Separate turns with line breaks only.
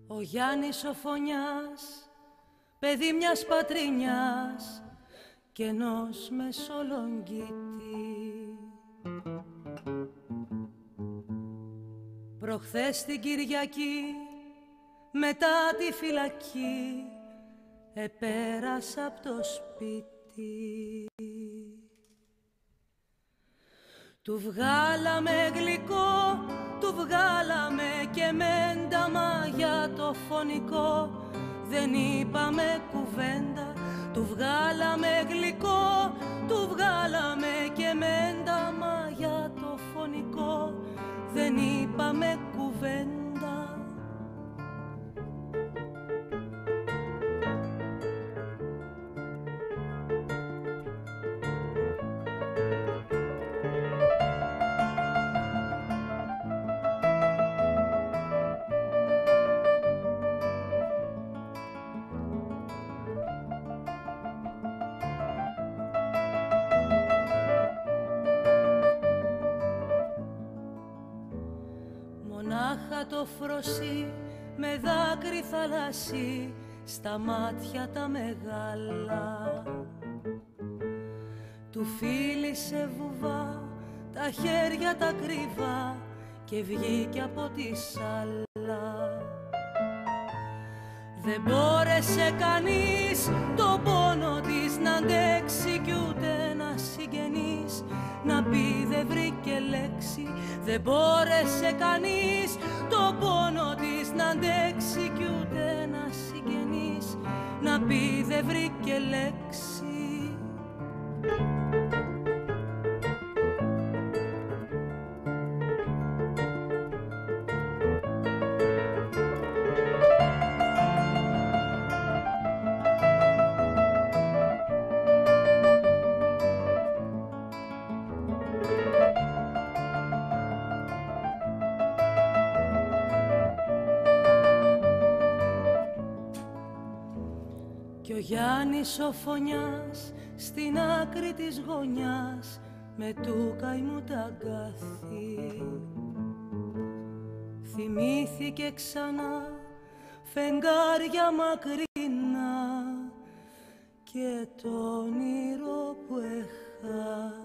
Ο Γιάννης ο Φωνιάς, παιδί μιας πατρινιάς κι ενός Μεσολογγίτη. Προχθές την Κυριακή, μετά τη φυλακή, επέρασα απ' το σπίτι. Του βγάλαμε γλυκό, του βγάλαμε και μένταμα για το φωνικό. Δεν είπαμε κουβέντα, του βγάλαμε γλυκό, του βγάλαμε και μένταμα για το φωνικό. Δεν είπαμε κουβέντα. Μονάχα το φροσί με δάκρυ θαλασσί στα μάτια τα μεγάλα. Του φίλησε βουβά τα χέρια τα κρυβά και βγήκε από τη σάλα. Δεν μπόρεσε κανείς το πόνο της να αντέξει κι ούτε ένα συγγενής να πει δεν βρήκε λέξη. Δεν μπόρεσε κανείς το πόνο της να αντέξει κι ούτε ένα συγγενής να πει δεν βρήκε λέξη. Κι ο Γιάννης ο Φωνιάς στην άκρη της γωνιάς με του καημού τα αγκάθη. Θυμήθηκε ξανά φεγγάρια μακρινά και το όνειρο που έχαθη.